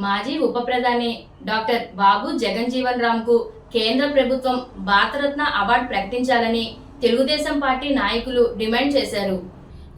మాజీ ఉప ప్రధాని డాక్టర్ బాబు జగజ్జీవన్ రామ్ కు కేంద్ర ప్రభుత్వం భారతరత్న అవార్డు ప్రకటించాలని తెలుగుదేశం పార్టీ నాయకులు డిమాండ్ చేశారు.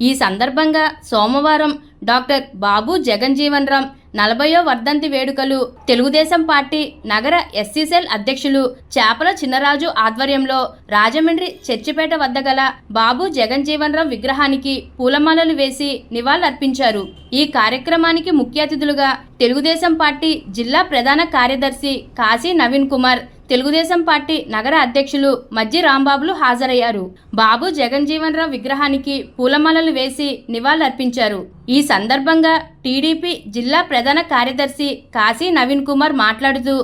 ఈ సందర్భంగా సోమవారం డాక్టర్ బాబు జగజ్జీవన్ రామ్ 40వ వర్ధంతి వేడుకలు తెలుగుదేశం పార్టీ నగర ఎస్సీ సెల్ అధ్యక్షులు చేపల చిన్నరాజు ఆధ్వర్యంలో రాజమండ్రి చర్చిపేట వద్ద గల బాబు జగజ్జీవన్ రామ్ విగ్రహానికి పూలమాలలు వేసి నివాళులర్పించారు. ఈ కార్యక్రమానికి ముఖ్య అతిథులుగా తెలుగుదేశం పార్టీ జిల్లా ప్రధాన కార్యదర్శి కాశీ నవీన్ కుమార్, తెలుగుదేశం పార్టీ నగర అధ్యక్షులు మజ్జి రాంబాబులు హాజరయ్యారు. బాబు జగజ్జీవన్ రామ్ విగ్రహానికి పూలమాలలు వేసి నివాళులర్పించారు. ఈ సందర్భంగా టీడీపీ జిల్లా ప్రధాన కార్యదర్శి కాశీ నవీన్ కుమార్ మాట్లాడుతూ,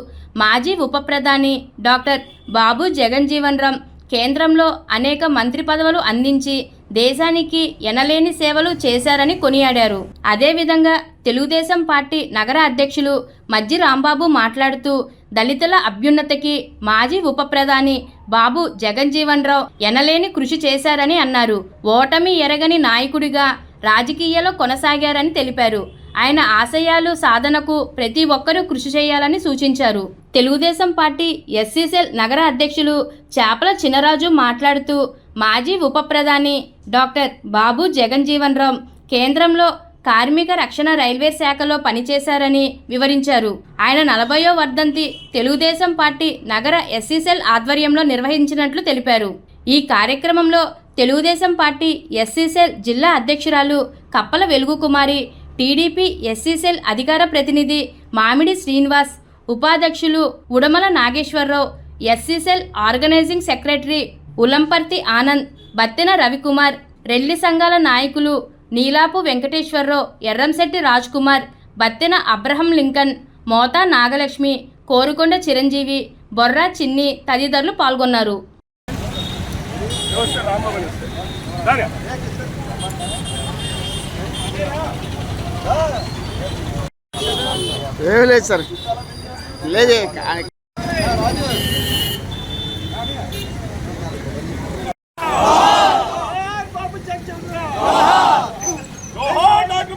మాజీ ఉప ప్రధాని డాక్టర్ బాబు జగజ్జీవన్ రామ్ కేంద్రంలో అనేక మంత్రి పదవులు అందించి దేశానికి ఎనలేని సేవలు చేశారని కొనియాడారు. అదేవిధంగా తెలుగుదేశం పార్టీ నగర అధ్యక్షులు మజ్జి రాంబాబు మాట్లాడుతూ, దళితుల అభ్యున్నతికి మాజీ ఉప ప్రధాని బాబు జగజ్జీవన్ రామ్ ఎనలేని కృషి చేశారని అన్నారు. ఓటమి ఎరగని నాయకుడిగా రాజకీయాల్లో కొనసాగారని తెలిపారు. ఆయన ఆశయాలు సాధనకు ప్రతి ఒక్కరూ కృషి చేయాలని సూచించారు. తెలుగుదేశం పార్టీ ఎస్సీ సెల్ నగర అధ్యక్షులు చేపల చిన్నరాజు మాట్లాడుతూ, మాజీ ఉప ప్రధాని డాక్టర్ బాబు జగజ్జీవన్ రామ్ కేంద్రంలో కార్మిక రక్షణ రైల్వే శాఖలో పనిచేశారని వివరించారు. ఆయన 40వ వర్ధంతి తెలుగుదేశం పార్టీ నగర ఎస్సీ సెల్ ఆధ్వర్యంలో నిర్వహించినట్లు తెలిపారు. ఈ కార్యక్రమంలో తెలుగుదేశం పార్టీ ఎస్సీ సెల్ జిల్లా అధ్యక్షురాలు కప్పల వెలుగు కుమారి, టీడీపీ ఎస్సీ సెల్ అధికార ప్రతినిధి మామిడి శ్రీనివాస్, ఉపాధ్యక్షులు Udamala Nageswara Rao, SC cell organising secretary Ulamparthi Anand, Battena Ravikumar, Relli సంఘాల నాయకులు నీలాపు వెంకటేశ్వరరావు, ఎర్రంశెట్టి రాజ్ కుమార్, బత్తెన అబ్రహం లింకన్, మోతా నాగలక్ష్మి, కోరుకొండ చిరంజీవి, బొర్రా చిన్ని తదితరులు పాల్గొన్నారు. సార్ లేదు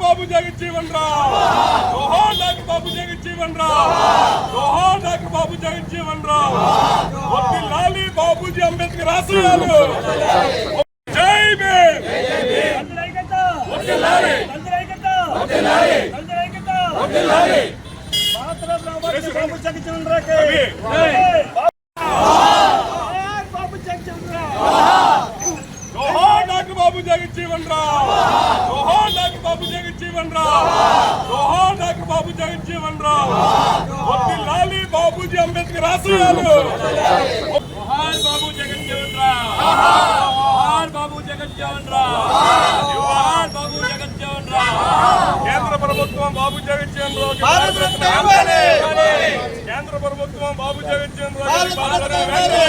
बाबू जगज्जीवन राम, जोहार डॉक्टर बाबू जगज्जीवन राम, जोहार डॉक्टर बाबू जगज्जीवन राम, वर्धिल्लाली बाबूजी अंबेडकर आशयालु, जय भीम, वर्धिल्लाली, वर्धिल्लाली, वर्धिल्लाली, भारतरत्न बाबू जगज्जीवन राम के बाबू जगज्जीवन राम, जोहार डॉक्टर बाबू जगज्जीवन राम, जोहार डॉक्टर बाबू जगज्जीवन राम, जोहार डॉक्टर बाबू जगज्जीवन राम, वर्धिल्लाली बाबूजी अंबेडकर आशयालु, जोहार बाबू जगज्जीवन राम, जोहार बाबू जगज्जीवन राम, जोहार बाबू जगज्जीवन राम, केंद्र ప్రభుత్వం బాబు జగజ్జీవన్ రామ్ భారతరత్న వెంటనే, కేంద్ర ప్రభుత్వం బాబు జగజ్జీవన్ రామ్ భారతరత్న వెంటనే,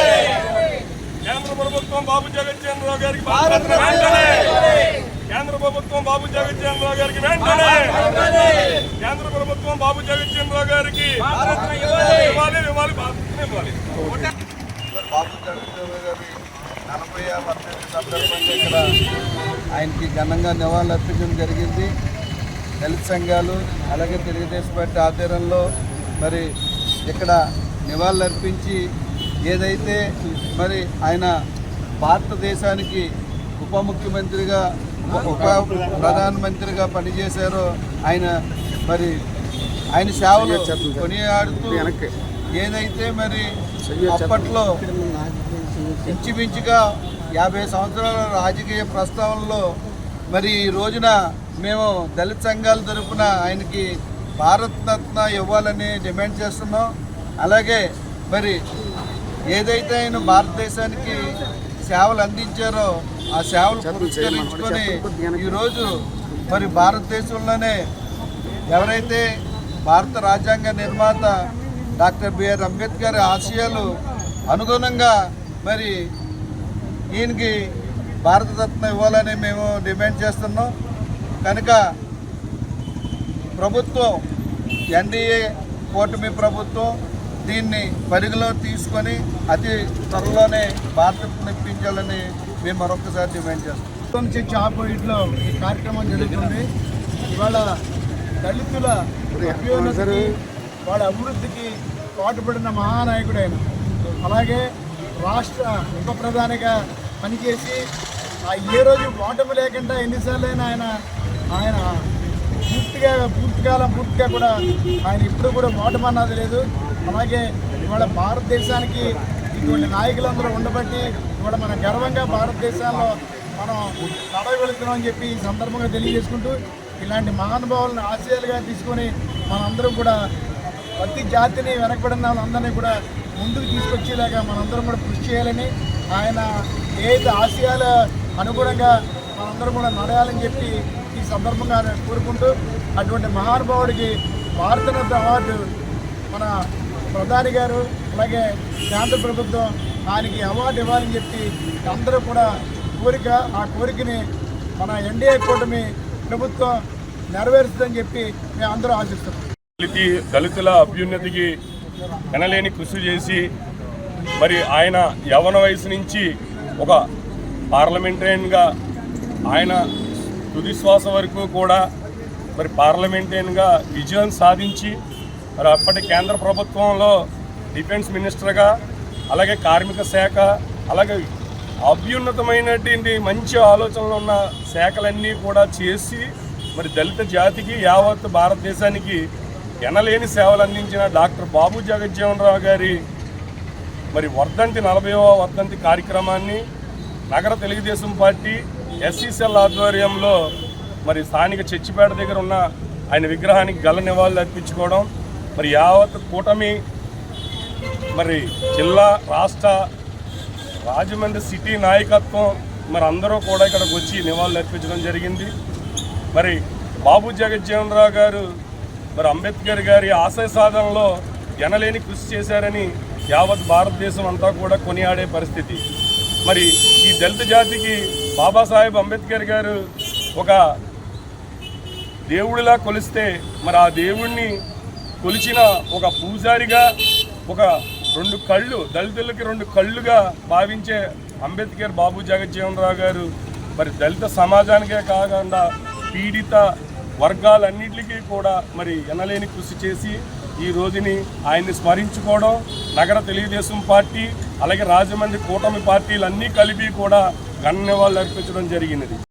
కేంద్ర ప్రభుత్వం బాబు జగజ్జీవన్ రామ్ గారికి భారతరత్న వెంటనే, కేంద్ర ప్రభుత్వం బాబు జగజ్జీవన్ రామ్ గారికి వెంటనే, కేంద్ర ప్రభుత్వం బాబు జగజ్జీవన్ రామ్ గారికి భారతరత్న ఇవ్వాలి, ఇవ్వాలి, భారతరత్న ఇవ్వాలి. బాబు జగజ్జీవన్ గారి 40వ వర్ధంతి సందర్భంగా ఇక్కడ ఆయనకి ఘనంగా నివాళులు అర్పించడం జరిగింది. దళిత సంఘాలు అలాగే తెలుగుదేశం పార్టీ ఆధ్వర్యంలో మరి ఇక్కడ నివాళులు అర్పించి ఏదైతే మరి ఆయన భారతదేశానికి ఉప ముఖ్యమంత్రిగా ఉప ప్రధానమంత్రిగా పనిచేశారో ఆయన మరి ఆయన సేవలు కొనియాడుతూ ఏదైతే మరి అప్పట్లో ఇంచుమించుగా 50 సంవత్సరాల రాజకీయ ప్రస్తావనలో మరి ఈ రోజున మేము దళిత సంఘాల తరఫున ఆయనకి భారతరత్న ఇవ్వాలని డిమాండ్ చేస్తున్నాం. అలాగే మరి ఏదైతే ఆయన భారతదేశానికి సేవలు అందించారో ఆ సేవలు పురస్కరించుకొని ఈరోజు మరి భారతదేశంలోనే ఎవరైతే భారత రాజ్యాంగ నిర్మాత డాక్టర్ బిఆర్ అంబేద్కర్ ఆశయాలు అనుగుణంగా మరి ఈయనకి భారతరత్న ఇవ్వాలని మేము డిమాండ్ చేస్తున్నాం. కనుక ప్రభుత్వం ఎన్డీఏ కూటమి ప్రభుత్వం దీన్ని పరిగణలో తీసుకొని అతి త్వరలోనే భారతరత్న ఇప్పించాలని మేము మరొకసారి డిమాండ్ చేస్తాం. చర్చ్ ఆపోజిట్లో ఈ కార్యక్రమం జరుగుతుంది. ఇవాళ దళితుల అభ్యున్నతికి వాళ్ళ అభివృద్ధికి పాటుపడిన మహానాయకుడు ఆయన. అలాగే రాష్ట్ర ఉప ప్రధానిగా పనిచేసి ఏ రోజు ఓటమి లేకుండా ఎన్నిసార్లైనా ఆయన పూర్తిగా కూడా ఆయన ఇప్పుడు కూడా ఓటమి అన్నది లేదు. అలాగే ఇవాళ భారతదేశానికి ఇటువంటి నాయకులందరూ ఉండబట్టి ఇవాళ మన గర్వంగా భారతదేశంలో మనం నడవగలుగుతున్నామని చెప్పి ఈ సందర్భంగా తెలియజేసుకుంటూ ఇలాంటి మహానుభావులను ఆశయాలుగా తీసుకొని మనందరం కూడా ప్రతి జాతిని వెనకబడిన వాళ్ళందరినీ కూడా ముందుకు తీసుకొచ్చేలాగా మనందరం కూడా కృషి చేయాలని, ఆయన ఏదైతే ఆశయాల అనుగుణంగా మనందరం కూడా నడయాలని చెప్పి ఈ సందర్భంగా కోరుకుంటూ అటువంటి మహానుభావుడికి భారతరత్న అవార్డు మన ప్రధాని గారు అలాగే కేంద్ర ప్రభుత్వం ఆయనకి అవార్డు ఇవ్వాలని చెప్పి అందరూ కూడా ఆ కోరికని మన ఎన్డీఏ కూటమి ప్రభుత్వం నెరవేరుస్తుందని చెప్పి మేము అందరూ ఆశిస్తున్నాం. దళితుల అభ్యున్నతికి ఎనలేని కృషి చేసి మరి ఆయన యవ్వన వయసు నుంచి ఒక పార్లమెంటేరియన్గా ఆయన తుది శ్వాస వరకు కూడా మరి పార్లమెంటేరియన్గా విజయం సాధించి మరి అప్పటి కేంద్ర ప్రభుత్వంలో డిఫెన్స్ మినిస్టర్గా అలాగే కార్మిక శాఖ అలాగే అభ్యున్నతమైనటువంటి మంచి ఆలోచనలు ఉన్న శాఖలన్నీ కూడా చేసి మరి దళిత జాతికి యావత్ భారతదేశానికి ఎనలేని సేవలు అందించిన డాక్టర్ బాబు జగజ్జీవన్ రావు గారి మరి వర్ధంతి 40వ వర్ధంతి కార్యక్రమాన్ని నగర తెలుగుదేశం పార్టీ ఎస్సీసీఎల్ ఆధ్వర్యంలో మరి స్థానిక చర్చిపేట దగ్గర ఉన్న ఆయన విగ్రహానికి గల నివాళులు అర్పించుకోవడం, మరి యావత్ కూటమి మరి జిల్లా రాష్ట్ర రాజమండ్రి సిటీ నాయకత్వం మరి అందరూ కూడా ఇక్కడికి వచ్చి నివాళులు అర్పించడం జరిగింది. మరి బాబు జగజ్జీవన్ రావు గారు మరి అంబేద్కర్ గారి ఆశయ సాధనలో ఎనలేని కృషి చేశారని యావత్ భారతదేశం అంతా కూడా కొనియాడే పరిస్థితి. మరి ఈ దళిత జాతికి బాబాసాహెబ్ అంబేద్కర్ గారు ఒక దేవుడిలా కొలిస్తే మరి ఆ దేవుణ్ణి కొలిచిన ఒక పూజారిగా ఒక 2 కళ్ళు దళితులకి 2 కళ్ళుగా భావించే అంబేద్కర్ బాబు జగజ్జీవన్ రావు గారు మరి దళిత సమాజానికే కాకుండా పీడిత వర్గాలన్నింటికీ కూడా మరి ఎనలేని కృషి చేసి ఈ రోజుని ఆయన్ని స్మరించుకోవడం నగర తెలుగుదేశం పార్టీ అలాగే రాజమండ్రి కూటమి పార్టీలన్నీ కలిపి కూడా ఘన నివాళులు అర్పించడం జరిగినది.